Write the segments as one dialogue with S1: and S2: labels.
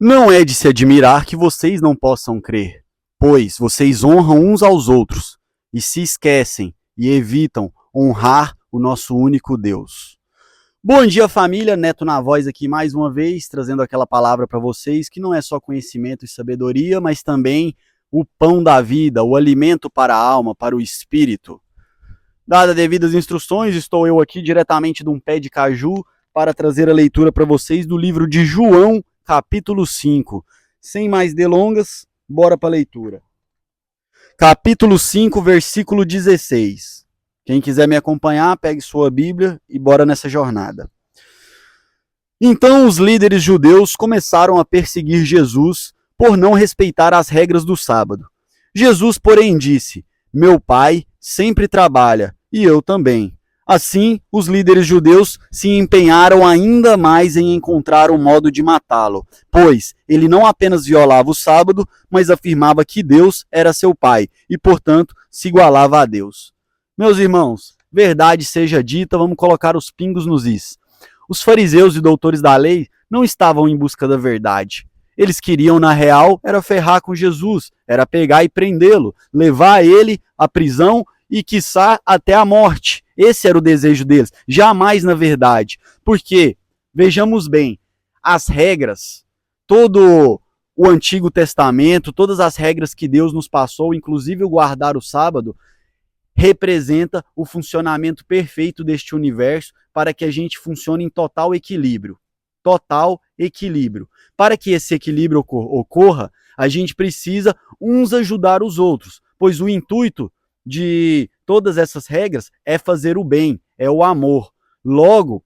S1: Não é de se admirar que vocês não possam crer, pois vocês honram uns aos outros e se esquecem e evitam honrar o nosso único Deus. Bom dia, família. Neto na voz aqui mais uma vez, trazendo aquela palavra para vocês que não é só conhecimento e sabedoria, mas também o pão da vida, o alimento para a alma, para o espírito. Dadas devidas instruções, estou eu aqui diretamente de um pé de caju para trazer a leitura para vocês do livro de João, capítulo 5. Sem mais delongas, bora para a leitura. Capítulo 5, versículo 16. Quem quiser me acompanhar, pegue sua Bíblia e bora nessa jornada. Então os líderes judeus começaram a perseguir Jesus por não respeitar as regras do sábado. Jesus, porém, disse: "Meu Pai sempre trabalha, e eu também." Assim, os líderes judeus se empenharam ainda mais em encontrar um modo de matá-lo, pois ele não apenas violava o sábado, mas afirmava que Deus era seu Pai e, portanto, se igualava a Deus. Meus irmãos, verdade seja dita, vamos colocar os pingos nos is. Os fariseus e doutores da lei não estavam em busca da verdade. Eles queriam, na real, era ferrar com Jesus, era pegar e prendê-lo, levar ele à prisão e, quiçá, até a morte. Esse era o desejo deles, jamais na verdade. Porque, vejamos bem, as regras, todo o Antigo Testamento, todas as regras que Deus nos passou, inclusive o guardar o sábado, representa o funcionamento perfeito deste universo para que a gente funcione em total equilíbrio. Total equilíbrio. Para que esse equilíbrio ocorra, a gente precisa uns ajudar os outros, pois o intuito de todas essas regras é fazer o bem, é o amor. Logo,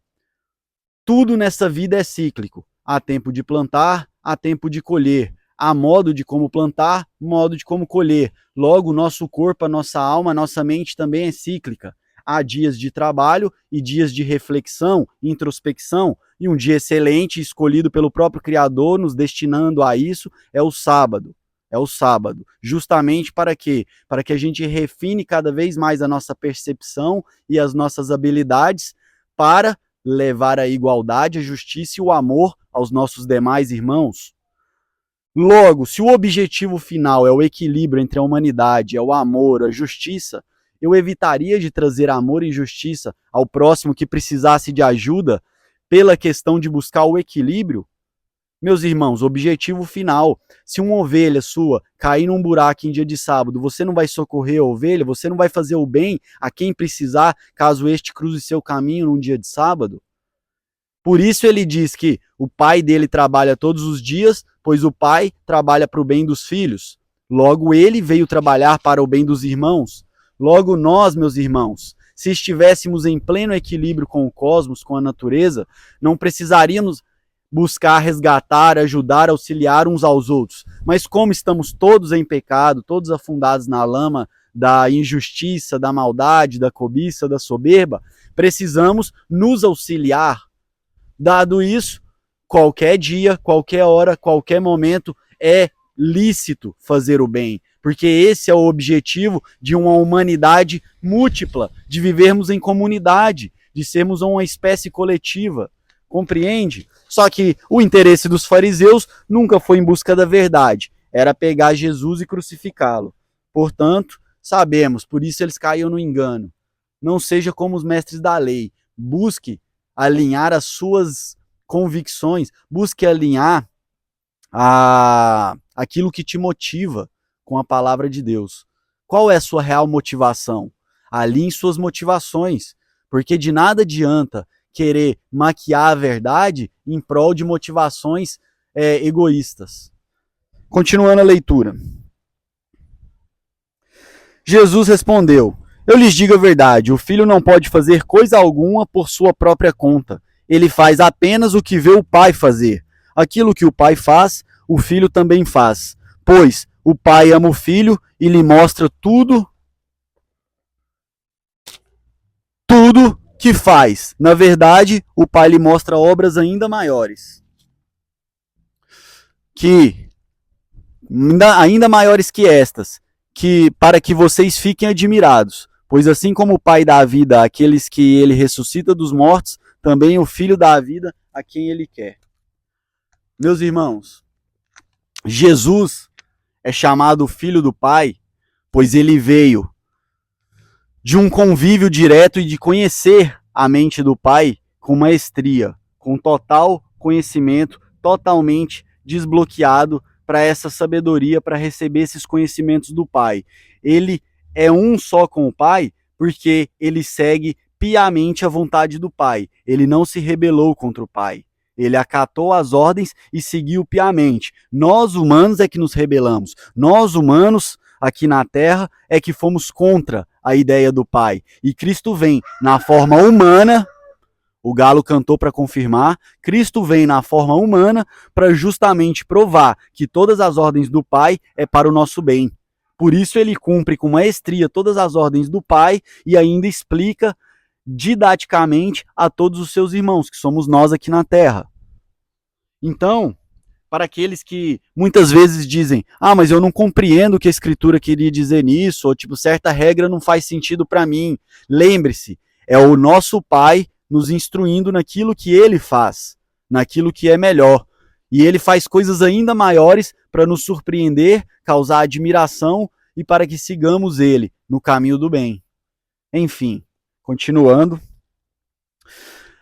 S1: tudo nessa vida é cíclico. Há tempo de plantar, há tempo de colher. Há modo de como plantar, modo de como colher. Logo, nosso corpo, a nossa alma, a nossa mente também é cíclica. Há dias de trabalho e dias de reflexão, introspecção, e um dia excelente, escolhido pelo próprio Criador, nos destinando a isso, é o sábado. É o sábado. Justamente para quê? Para que a gente refine cada vez mais a nossa percepção e as nossas habilidades para levar a igualdade, a justiça e o amor aos nossos demais irmãos. Logo, se o objetivo final é o equilíbrio entre a humanidade, é o amor, a justiça, eu evitaria de trazer amor e justiça ao próximo que precisasse de ajuda pela questão de buscar o equilíbrio. Meus irmãos, objetivo final, se uma ovelha sua cair num buraco em dia de sábado, você não vai socorrer a ovelha, você não vai fazer o bem a quem precisar, caso este cruze seu caminho num dia de sábado? Por isso ele diz que o pai dele trabalha todos os dias, pois o pai trabalha para o bem dos filhos. Logo, ele veio trabalhar para o bem dos irmãos. Logo, nós, meus irmãos, se estivéssemos em pleno equilíbrio com o cosmos, com a natureza, não precisaríamos buscar resgatar, ajudar, auxiliar uns aos outros. Mas como estamos todos em pecado, todos afundados na lama da injustiça, da maldade, da cobiça, da soberba, precisamos nos auxiliar. Dado isso, qualquer dia, qualquer hora, qualquer momento é lícito fazer o bem, porque esse é o objetivo de uma humanidade múltipla, de vivermos em comunidade, de sermos uma espécie coletiva. Compreende? Só que o interesse dos fariseus nunca foi em busca da verdade, era pegar Jesus e crucificá-lo. Portanto, sabemos, por isso eles caíam no engano. Não seja como os mestres da lei, busque alinhar as suas convicções, busque alinhar aquilo que te motiva com a palavra de Deus. Qual é a sua real motivação? Alinhe suas motivações, porque de nada adianta querer maquiar a verdade em prol de motivações egoístas. Continuando a leitura. Jesus respondeu: "Eu lhes digo a verdade, o filho não pode fazer coisa alguma por sua própria conta. Ele faz apenas o que vê o pai fazer. Aquilo que o pai faz, o filho também faz. Pois o pai ama o filho e lhe mostra tudo que faz. Na verdade, o pai lhe mostra obras ainda maiores. Ainda maiores que estas, para que vocês fiquem admirados. Pois assim como o Pai dá a vida àqueles que ele ressuscita dos mortos, também o Filho dá a vida a quem ele quer." Meus irmãos, Jesus é chamado Filho do Pai, pois ele veio de um convívio direto e de conhecer a mente do Pai com maestria, com total conhecimento, totalmente desbloqueado para essa sabedoria, para receber esses conhecimentos do Pai. Ele é um só com o Pai porque ele segue piamente a vontade do Pai. Ele não se rebelou contra o Pai. Ele acatou as ordens e seguiu piamente. Nós, humanos, é que nos rebelamos. Nós, humanos, aqui na Terra, é que fomos contra a ideia do Pai. E Cristo vem na forma humana, o Galo cantou para confirmar, Cristo vem na forma humana para justamente provar que todas as ordens do Pai é para o nosso bem. Por isso ele cumpre com maestria todas as ordens do Pai e ainda explica didaticamente a todos os seus irmãos, que somos nós aqui na Terra. Então, para aqueles que muitas vezes dizem, mas eu não compreendo o que a Escritura queria dizer nisso, ou tipo, certa regra não faz sentido para mim. Lembre-se, é o nosso Pai nos instruindo naquilo que Ele faz, naquilo que é melhor. E Ele faz coisas ainda maiores para nos surpreender, causar admiração e para que sigamos Ele no caminho do bem. Enfim, continuando.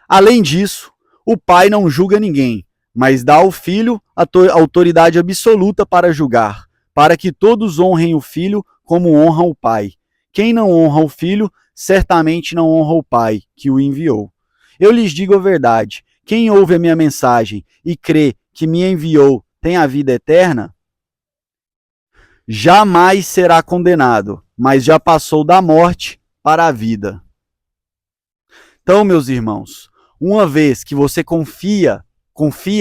S1: Além disso, o Pai não julga ninguém, mas dá ao Filho a autoridade absoluta para julgar, para que todos honrem o Filho como honram o Pai. Quem não honra o Filho, certamente não honra o Pai, que o enviou. Eu lhes digo a verdade, quem ouve a minha mensagem e crê que me enviou tem a vida eterna, jamais será condenado, mas já passou da morte para a vida. Então, meus irmãos, uma vez que você confia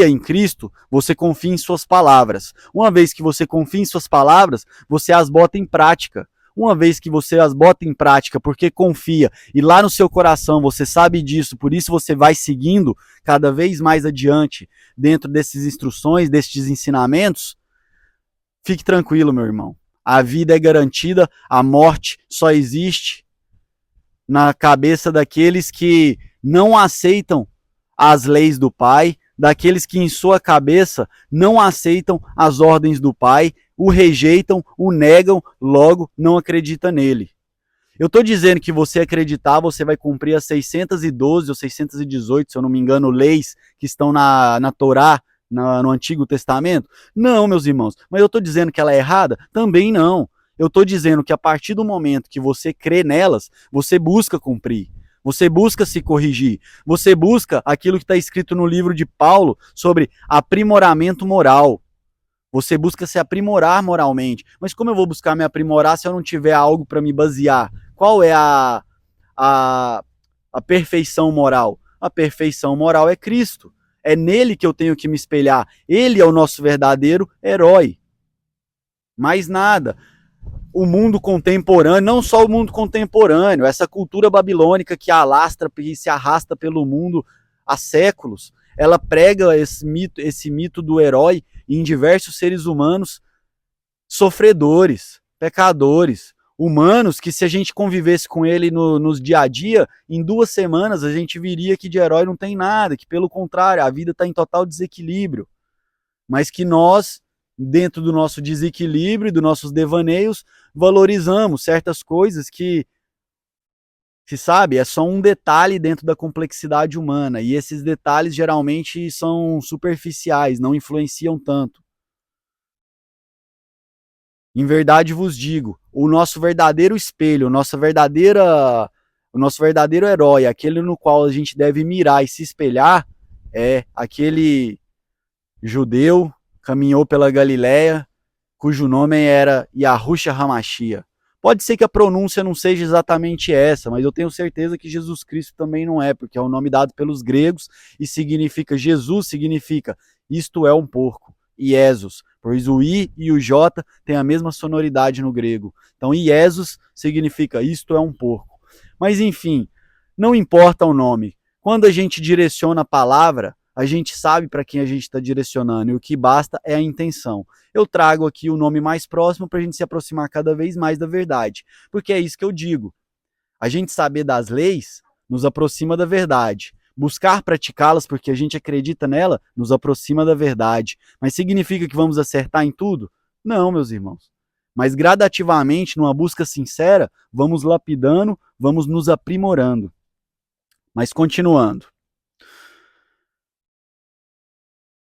S1: em Cristo, você confia em suas palavras. Uma vez que você confia em suas palavras, você as bota em prática. Uma vez que você as bota em prática porque confia e lá no seu coração você sabe disso, por isso você vai seguindo cada vez mais adiante dentro dessas instruções, desses ensinamentos, fique tranquilo, meu irmão. A vida é garantida, a morte só existe na cabeça daqueles que não aceitam as leis do Pai, daqueles que em sua cabeça não aceitam as ordens do Pai, o rejeitam, o negam, logo não acredita nele. Eu estou dizendo que você acreditar, você vai cumprir as 612 ou 618, se eu não me engano, leis que estão na Torá, no Antigo Testamento? Não, meus irmãos. Mas eu estou dizendo que ela é errada? Também não. Eu estou dizendo que a partir do momento que você crê nelas, você busca cumprir. Você busca se corrigir. Você busca aquilo que está escrito no livro de Paulo sobre aprimoramento moral. Você busca se aprimorar moralmente. Mas como eu vou buscar me aprimorar se eu não tiver algo para me basear? Qual é a perfeição moral? A perfeição moral é Cristo. É nele que eu tenho que me espelhar. Ele é o nosso verdadeiro herói. Mais nada. O mundo contemporâneo, não só o mundo contemporâneo, essa cultura babilônica que alastra e se arrasta pelo mundo há séculos, ela prega esse mito do herói em diversos seres humanos sofredores, pecadores, humanos que se a gente convivesse com ele nos dia a dia, em 2 semanas a gente viria que de herói não tem nada, que pelo contrário, a vida está em total desequilíbrio, mas que nós, dentro do nosso desequilíbrio e dos nossos devaneios, valorizamos certas coisas que se sabe, é só um detalhe dentro da complexidade humana, e esses detalhes geralmente são superficiais, não influenciam tanto. Em verdade vos digo, o nosso verdadeiro espelho, o nosso verdadeiro herói, aquele no qual a gente deve mirar e se espelhar, é aquele judeu que caminhou pela Galileia, cujo nome era Yahushua HaMashiach. Pode ser que a pronúncia não seja exatamente essa, mas eu tenho certeza que Jesus Cristo também não é, porque é o nome dado pelos gregos e significa, Jesus significa, isto é um porco, Iesus, pois o I e o J têm a mesma sonoridade no grego. Então Iesus significa, isto é um porco. Mas enfim, não importa o nome. Quando a gente direciona a palavra, a gente sabe para quem a gente está direcionando e o que basta é a intenção. Eu trago aqui o nome mais próximo para a gente se aproximar cada vez mais da verdade, porque é isso que eu digo. A gente saber das leis nos aproxima da verdade, Buscar praticá-las porque a gente acredita nela nos aproxima da verdade. Mas significa que vamos acertar em tudo? Não, meus irmãos. Mas gradativamente, numa busca sincera, vamos lapidando, vamos nos aprimorando. Mas continuando.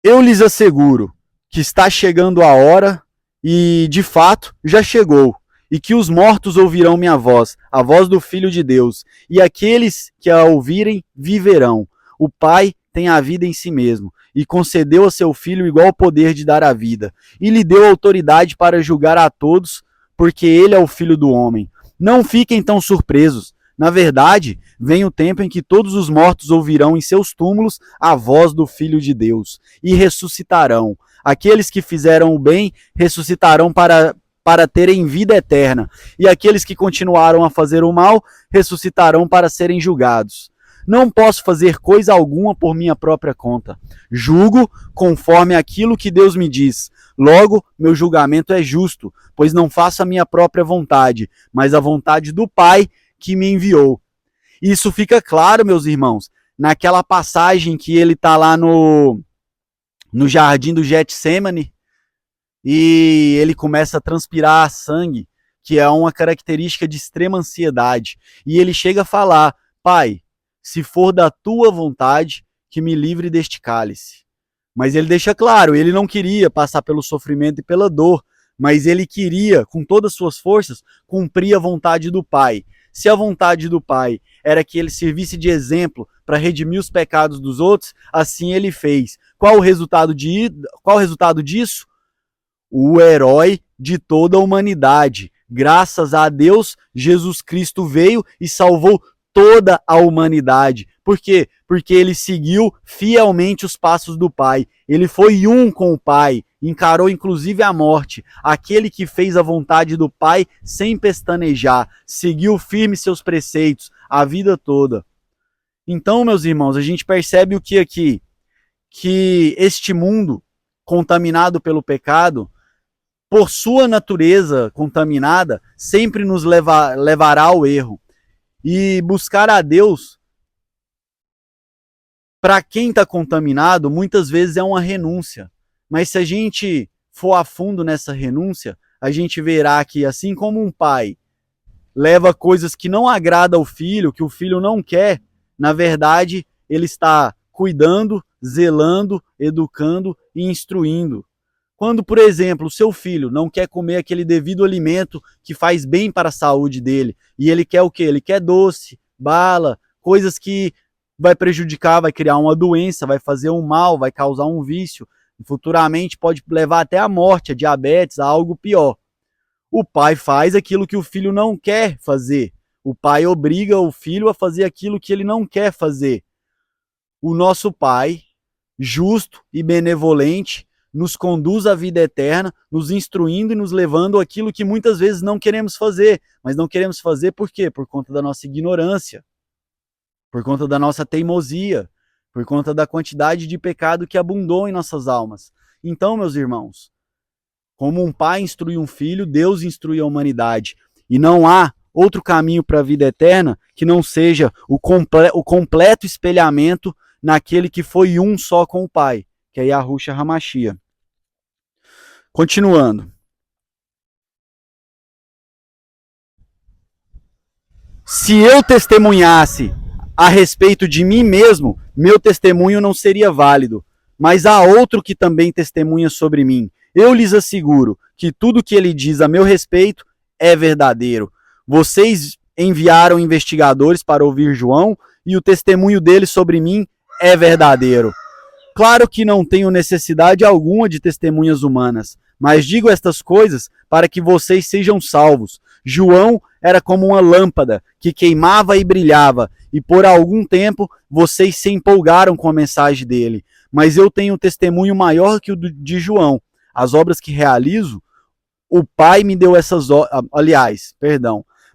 S1: Eu lhes asseguro que está chegando a hora, e de fato já chegou, e que os mortos ouvirão minha voz, a voz do Filho de Deus, e aqueles que a ouvirem viverão. O Pai tem a vida em si mesmo, e concedeu a seu Filho igual poder de dar a vida, e lhe deu autoridade para julgar a todos, porque ele é o Filho do homem. Não fiquem tão surpresos. Na verdade, vem o tempo em que todos os mortos ouvirão em seus túmulos a voz do Filho de Deus, e ressuscitarão. Aqueles que fizeram o bem ressuscitarão para terem vida eterna, e aqueles que continuaram a fazer o mal ressuscitarão para serem julgados. Não posso fazer coisa alguma por minha própria conta. Julgo conforme aquilo que Deus me diz. Logo, meu julgamento é justo, pois não faço a minha própria vontade, mas a vontade do Pai que me enviou. Isso fica claro, meus irmãos, naquela passagem que ele está lá no jardim do Getsemane e ele começa a transpirar sangue, que é uma característica de extrema ansiedade. E ele chega a falar: Pai, se for da tua vontade, que me livre deste cálice. Mas ele deixa claro, ele não queria passar pelo sofrimento e pela dor, mas ele queria, com todas as suas forças, cumprir a vontade do Pai. Se a vontade do Pai era que ele servisse de exemplo para redimir os pecados dos outros, assim ele fez. Qual o resultado disso? O herói de toda a humanidade. Graças a Deus, Jesus Cristo veio e salvou toda a humanidade. Por quê? Porque ele seguiu fielmente os passos do Pai. Ele foi um com o Pai, encarou inclusive a morte. Aquele que fez a vontade do Pai sem pestanejar, seguiu firme seus preceitos a vida toda. Então, meus irmãos, a gente percebe o que aqui? Que este mundo contaminado pelo pecado, por sua natureza contaminada, sempre nos levará ao erro. E buscar a Deus, para quem está contaminado, muitas vezes é uma renúncia. Mas se a gente for a fundo nessa renúncia, a gente verá que, assim como um pai leva coisas que não agradam ao filho, que o filho não quer, na verdade, ele está cuidando, zelando, educando e instruindo. Quando, por exemplo, o seu filho não quer comer aquele devido alimento que faz bem para a saúde dele, e ele quer o quê? Ele quer doce, bala, coisas que vai prejudicar, vai criar uma doença, vai fazer um mal, vai causar um vício, futuramente pode levar até a morte, a diabetes, a algo pior. O pai faz aquilo que o filho não quer fazer. O pai obriga o filho a fazer aquilo que ele não quer fazer. O nosso Pai, justo e benevolente, nos conduz à vida eterna, nos instruindo e nos levando àquilo que muitas vezes não queremos fazer. Mas não queremos fazer por quê? Por conta da nossa ignorância, por conta da nossa teimosia, por conta da quantidade de pecado que abundou em nossas almas. Então, meus irmãos, como um pai instrui um filho, Deus instrui a humanidade. E não há outro caminho para a vida eterna que não seja o completo espelhamento naquele que foi um só com o Pai, que é Yahushua HaMashiach. Continuando. Se eu testemunhasse a respeito de mim mesmo, meu testemunho não seria válido, mas há outro que também testemunha sobre mim. Eu lhes asseguro que tudo que ele diz a meu respeito é verdadeiro. Vocês enviaram investigadores para ouvir João e o testemunho dele sobre mim é verdadeiro. Claro que não tenho necessidade alguma de testemunhas humanas, mas digo estas coisas para que vocês sejam salvos. João era como uma lâmpada que queimava e brilhava, e por algum tempo vocês se empolgaram com a mensagem dele. Mas eu tenho um testemunho maior que o de João. As obras que realizo, o Pai me deu essas obras.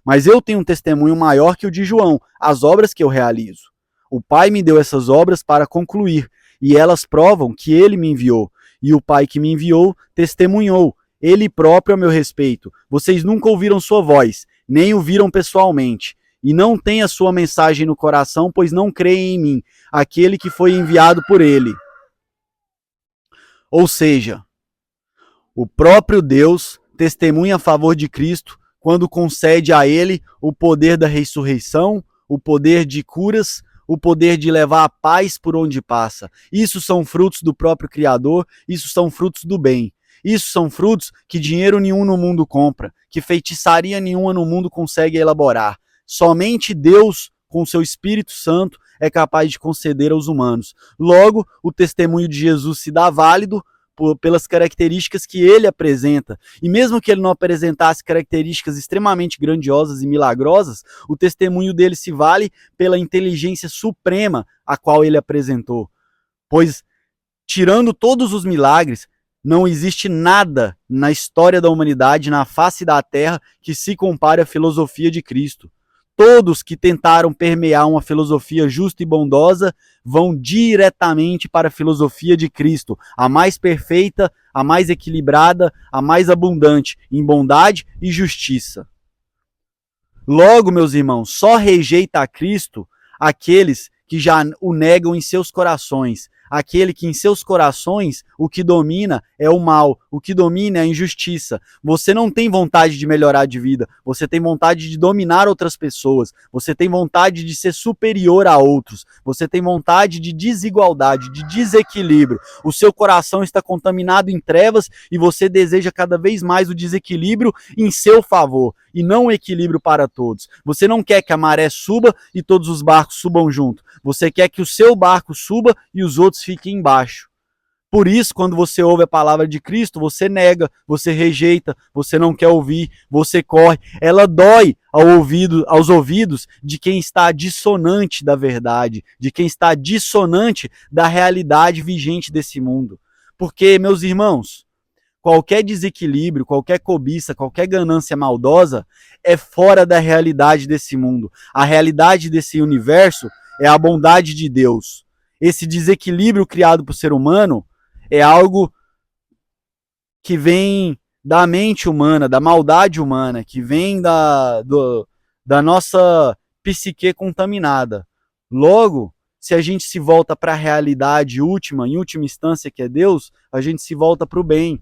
S1: Mas eu tenho um testemunho maior que o de João, as obras que eu realizo. O Pai me deu essas obras para concluir, e elas provam que ele me enviou. E o Pai que me enviou testemunhou, ele próprio a meu respeito. Vocês nunca ouviram sua voz, nem o viram pessoalmente. e não têm a sua mensagem no coração, pois não creem em mim, aquele que foi enviado por ele. Ou seja, o próprio Deus testemunha a favor de Cristo quando concede a ele o poder da ressurreição, o poder de curas, o poder de levar a paz por onde passa. Isso são frutos do próprio Criador, isso são frutos do bem. Isso são frutos que dinheiro nenhum no mundo compra, que feitiçaria nenhuma no mundo consegue elaborar. Somente Deus, com seu Espírito Santo, é capaz de conceder aos humanos. Logo, o testemunho de Jesus se dá válido pelas características que ele apresenta. E mesmo que ele não apresentasse características extremamente grandiosas e milagrosas, o testemunho dele se vale pela inteligência suprema a qual ele apresentou. Pois, tirando todos os milagres, não existe nada na história da humanidade, na face da Terra, que se compare à filosofia de Cristo. Todos que tentaram permear uma filosofia justa e bondosa vão diretamente para a filosofia de Cristo, a mais perfeita, a mais equilibrada, a mais abundante em bondade e justiça. Logo, meus irmãos, só rejeita a Cristo aqueles que já o negam em seus corações. Aquele que em seus corações o que domina é o mal, o que domina é a injustiça. Você não tem vontade de melhorar de vida, você tem vontade de dominar outras pessoas, você tem vontade de ser superior a outros, você tem vontade de desigualdade, de desequilíbrio. O seu coração está contaminado em trevas e você deseja cada vez mais o desequilíbrio em seu favor e não o equilíbrio para todos. Você não quer que a maré suba e todos os barcos subam junto. Você quer que o seu barco suba e os outros fiquem embaixo. Por isso, quando você ouve a palavra de Cristo, você nega, você rejeita, você não quer ouvir, você corre. Ela dói aos ouvidos de quem está dissonante da verdade, de quem está dissonante da realidade vigente desse mundo. Porque, meus irmãos, qualquer desequilíbrio, qualquer cobiça, qualquer ganância maldosa é fora da realidade desse mundo. A realidade desse universo é a bondade de Deus. Esse desequilíbrio criado por ser humano é algo que vem da mente humana, da maldade humana, que vem da nossa psique contaminada. Logo, se a gente se volta para a realidade última, em última instância, que é Deus, a gente se volta para o bem.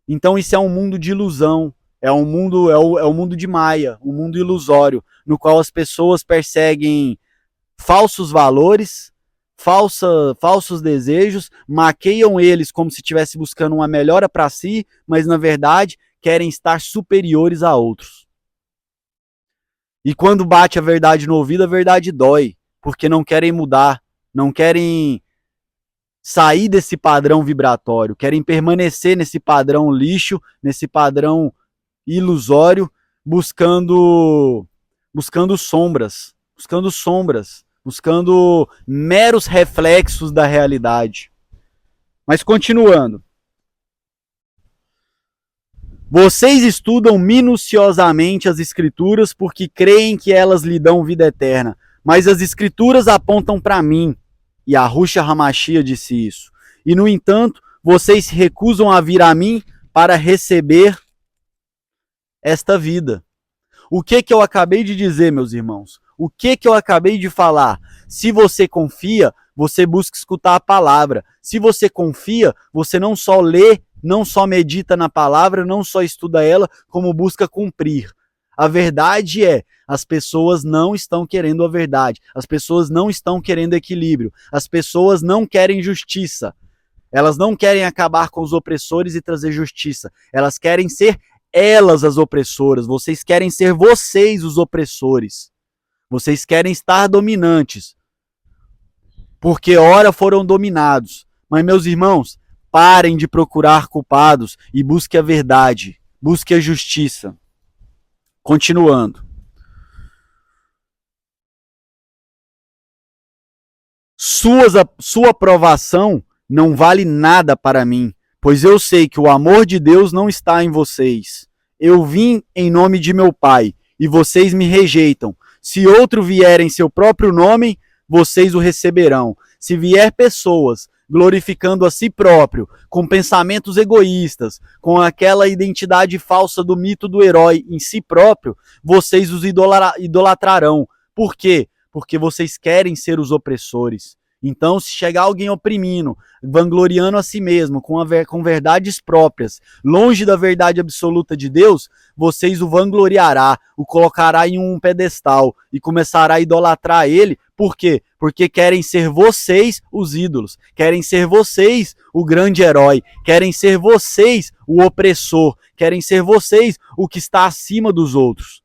S1: Então isso é um mundo de ilusão, é um mundo de Maia, um mundo ilusório, no qual as pessoas perseguem falsos valores, falsos desejos, maqueiam eles como se estivesse buscando uma melhora para si, mas na verdade querem estar superiores a outros. E quando bate a verdade no ouvido, a verdade dói, porque não querem mudar, não querem sair desse padrão vibratório, querem permanecer nesse padrão lixo, nesse padrão ilusório, buscando sombras, buscando meros reflexos da realidade. Mas continuando. Vocês estudam minuciosamente as Escrituras porque creem que elas lhe dão vida eterna, mas as Escrituras apontam para mim. E Yahushua HaMashiach disse isso. E, no entanto, vocês se recusam a vir a mim para receber esta vida. O que eu acabei de dizer, meus irmãos? O que eu acabei de falar? Se você confia, você busca escutar a palavra. Se você confia, você não só lê, não só medita na palavra, não só estuda ela, como busca cumprir. A verdade é, as pessoas não estão querendo a verdade. As pessoas não estão querendo equilíbrio. As pessoas não querem justiça. Elas não querem acabar com os opressores e trazer justiça. Elas querem ser elas as opressoras. Vocês querem ser vocês os opressores. Vocês querem estar dominantes. Porque ora foram dominados. Mas, meus irmãos, parem de procurar culpados e busquem a verdade. Busquem a justiça. Continuando. Sua aprovação não vale nada para mim, pois eu sei que o amor de Deus não está em vocês. Eu vim em nome de meu Pai, e vocês me rejeitam. Se outro vier em seu próprio nome, vocês o receberão. Se vier pessoas glorificando a si próprio, com pensamentos egoístas, com aquela identidade falsa do mito do herói em si próprio, vocês os idolatrarão. Por quê? Porque vocês querem ser os opressores. Então, se chegar alguém oprimindo, vangloriando a si mesmo, com verdades próprias, longe da verdade absoluta de Deus, vocês o vangloriará, o colocará em um pedestal e começará a idolatrar ele. Por quê? Porque querem ser vocês os ídolos, querem ser vocês o grande herói, querem ser vocês o opressor, querem ser vocês o que está acima dos outros.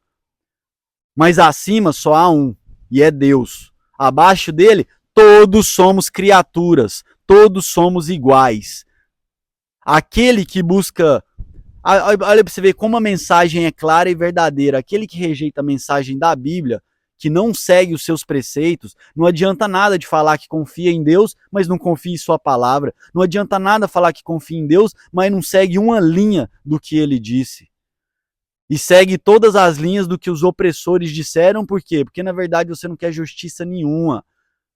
S1: Mas acima só há um, e é Deus. Abaixo dele, todos somos criaturas, todos somos iguais. Aquele que busca... Olha para você ver como a mensagem é clara e verdadeira. Aquele que rejeita a mensagem da Bíblia, que não segue os seus preceitos, não adianta nada de falar que confia em Deus, mas não confia em sua palavra. Não adianta nada falar que confia em Deus, mas não segue uma linha do que ele disse. E segue todas as linhas do que os opressores disseram. Por quê? Porque na verdade você não quer justiça nenhuma.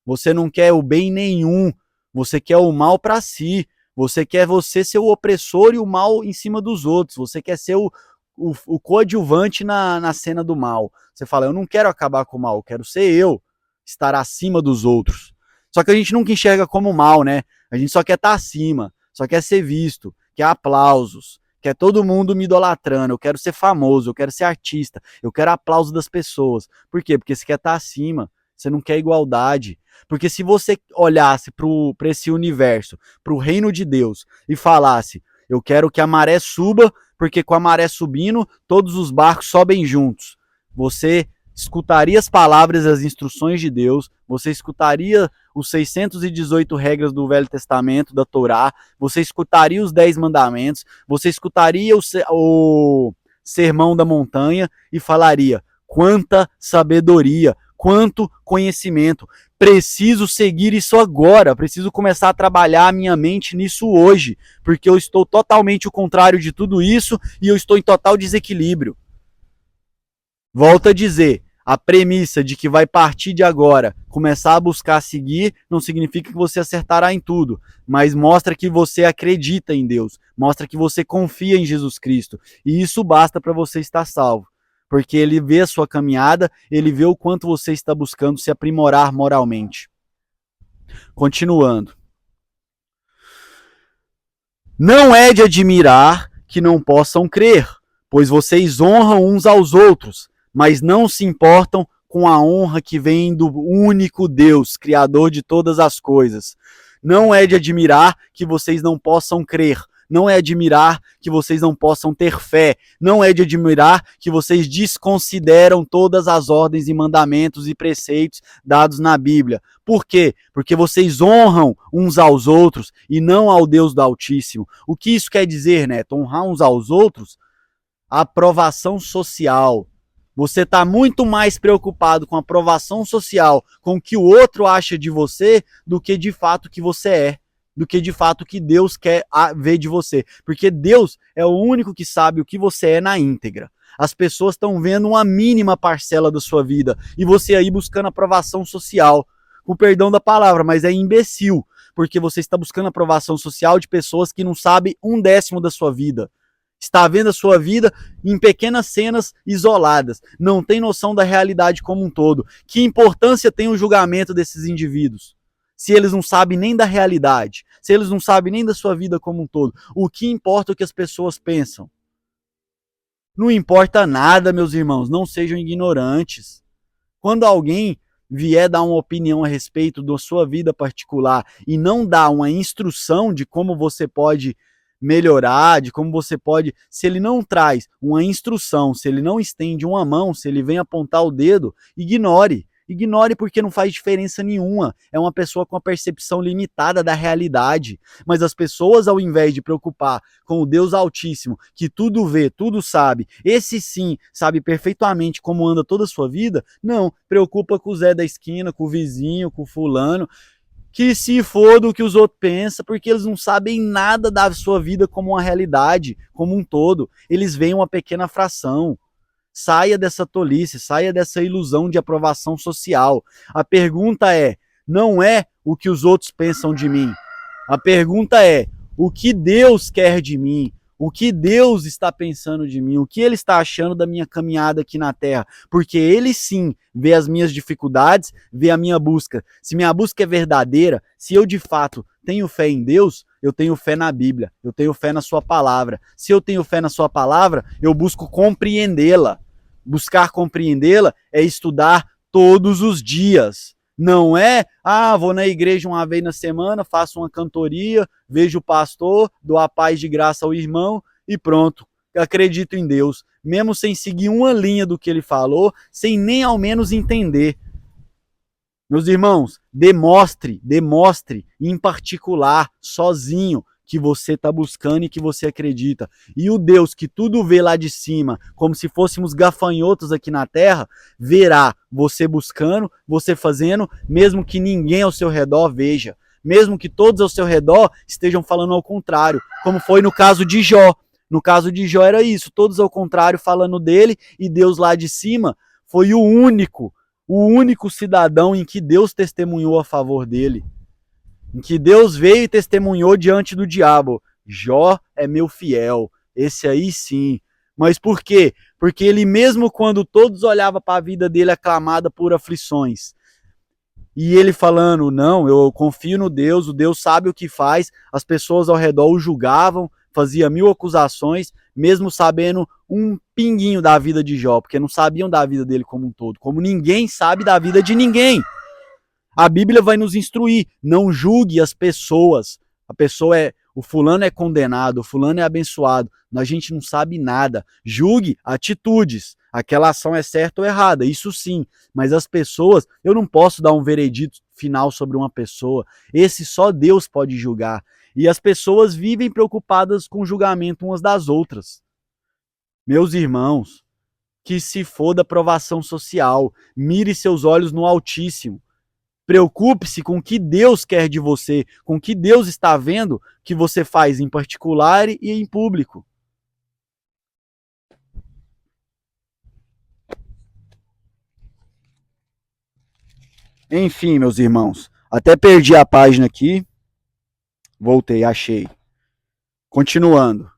S1: Você não quer o bem nenhum, você quer o mal para si, você quer ser o opressor e o mal em cima dos outros, você quer ser o coadjuvante na cena do mal. Você fala, eu não quero acabar com o mal, eu quero ser eu, estar acima dos outros. Só que a gente nunca enxerga como mal, né? A gente só quer estar acima, só quer ser visto, quer aplausos, quer todo mundo me idolatrando, eu quero ser famoso, eu quero ser artista, eu quero aplauso das pessoas. Por quê? Porque você quer estar acima, você não quer igualdade. Porque se você olhasse para esse universo, para o reino de Deus, e falasse, eu quero que a maré suba, porque com a maré subindo, todos os barcos sobem juntos. Você escutaria as palavras e as instruções de Deus, você escutaria os 618 regras do Velho Testamento, da Torá, você escutaria os 10 mandamentos, você escutaria o Sermão da Montanha e falaria, quanta sabedoria, quanto conhecimento. Preciso seguir isso agora, preciso começar a trabalhar a minha mente nisso hoje, porque eu estou totalmente o contrário de tudo isso e eu estou em total desequilíbrio. Volto a dizer, a premissa de que vai partir de agora, começar a buscar seguir, não significa que você acertará em tudo, mas mostra que você acredita em Deus, mostra que você confia em Jesus Cristo, e isso basta para você estar salvo. Porque ele vê a sua caminhada, ele vê o quanto você está buscando se aprimorar moralmente. Continuando. Não é de admirar que não possam crer, pois vocês honram uns aos outros, mas não se importam com a honra que vem do único Deus, Criador de todas as coisas. Não é de admirar que vocês não possam crer, não é admirar que vocês não possam ter fé, não é de admirar que vocês desconsideram todas as ordens e mandamentos e preceitos dados na Bíblia. Por quê? Porque vocês honram uns aos outros e não ao Deus do Altíssimo. O que isso quer dizer, Neto? Honrar uns aos outros? Aprovação social. Você está muito mais preocupado com a aprovação social, com o que o outro acha de você, do que de fato que você é. Do que de fato que Deus quer ver de você. Porque Deus é o único que sabe o que você é na íntegra. As pessoas estão vendo uma mínima parcela da sua vida e você aí buscando aprovação social. Com perdão da palavra, mas é imbecil. Porque você está buscando aprovação social de pessoas que não sabem 1/10 da sua vida. Está vendo a sua vida em pequenas cenas isoladas. Não tem noção da realidade como um todo. Que importância tem o julgamento desses indivíduos? Se eles não sabem nem da realidade, se eles não sabem nem da sua vida como um todo, o que importa é o que as pessoas pensam? Não importa nada, meus irmãos, não sejam ignorantes. Quando alguém vier dar uma opinião a respeito da sua vida particular e não dar uma instrução de como você pode melhorar, de como você pode, se ele não traz uma instrução, se ele não estende uma mão, se ele vem apontar o dedo, ignore. Ignore porque não faz diferença nenhuma. É uma pessoa com a percepção limitada da realidade. Mas as pessoas, ao invés de preocupar com o Deus Altíssimo, que tudo vê, tudo sabe, esse sim sabe perfeitamente como anda toda a sua vida, não, preocupa com o Zé da esquina, com o vizinho, com o fulano, que se for do que os outros pensam, porque eles não sabem nada da sua vida como uma realidade, como um todo. Eles veem uma pequena fração. Saia dessa tolice, saia dessa ilusão de aprovação social. A pergunta é, não é o que os outros pensam de mim. A pergunta é: o que Deus quer de mim? O que Deus está pensando de mim? O que Ele está achando da minha caminhada aqui na Terra? Porque Ele sim vê as minhas dificuldades, vê a minha busca. Se minha busca é verdadeira, se eu de fato tenho fé em Deus, eu tenho fé na Bíblia, eu tenho fé na Sua palavra. Se eu tenho fé na Sua palavra, eu busco compreendê-la. Buscar compreendê-la é estudar todos os dias. Não é, vou na igreja uma vez na semana, faço uma cantoria, vejo o pastor, dou a paz de graça ao irmão e pronto. Acredito em Deus, mesmo sem seguir uma linha do que ele falou, sem nem ao menos entender. Meus irmãos, demonstre em particular, sozinho, que você está buscando e que você acredita. E o Deus que tudo vê lá de cima, como se fôssemos gafanhotos aqui na terra, verá você buscando, você fazendo, mesmo que ninguém ao seu redor veja. Mesmo que todos ao seu redor estejam falando ao contrário, como foi no caso de Jó. No caso de Jó era isso, todos ao contrário falando dele, e Deus lá de cima foi o único cidadão em que Deus testemunhou a favor dele. Em que Deus veio e testemunhou diante do diabo. Jó é meu fiel, esse aí sim. Mas por quê? Porque ele mesmo quando todos olhavam para a vida dele aclamada por aflições, e ele falando, não, eu confio no Deus, o Deus sabe o que faz, as pessoas ao redor o julgavam, fazia 1000 acusações, mesmo sabendo um pinguinho da vida de Jó, porque não sabiam da vida dele como um todo, como ninguém sabe da vida de ninguém. A Bíblia vai nos instruir, não julgue as pessoas. O fulano é condenado, o fulano é abençoado. A gente não sabe nada. Julgue atitudes. Aquela ação é certa ou errada, isso sim. Mas as pessoas, eu não posso dar um veredito final sobre uma pessoa. Esse só Deus pode julgar. E as pessoas vivem preocupadas com o julgamento umas das outras. Meus irmãos, que se for da provação social, mire seus olhos no Altíssimo. Preocupe-se com o que Deus quer de você, com o que Deus está vendo que você faz em particular e em público. Enfim, meus irmãos, até perdi a página aqui. Voltei, achei. Continuando.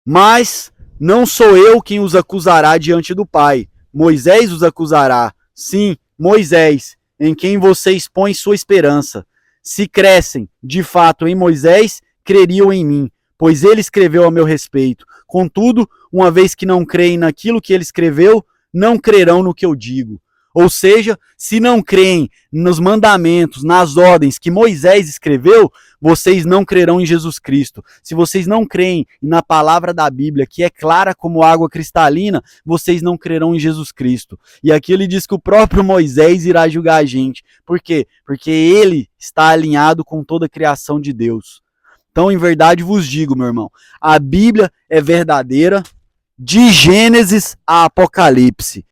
S1: Mas não sou eu quem os acusará diante do Pai. Moisés os acusará. Sim, Moisés, em quem vocês põem sua esperança. Se crescem, de fato, em Moisés, creriam em mim, pois ele escreveu a meu respeito. Contudo, uma vez que não creem naquilo que ele escreveu, não crerão no que eu digo. Ou seja, se não creem nos mandamentos, nas ordens que Moisés escreveu, vocês não crerão em Jesus Cristo. Se vocês não creem na palavra da Bíblia, que é clara como água cristalina, vocês não crerão em Jesus Cristo. E aqui ele diz que o próprio Moisés irá julgar a gente. Por quê? Porque ele está alinhado com toda a criação de Deus. Então, em verdade vos digo, meu irmão, a Bíblia é verdadeira de Gênesis a Apocalipse.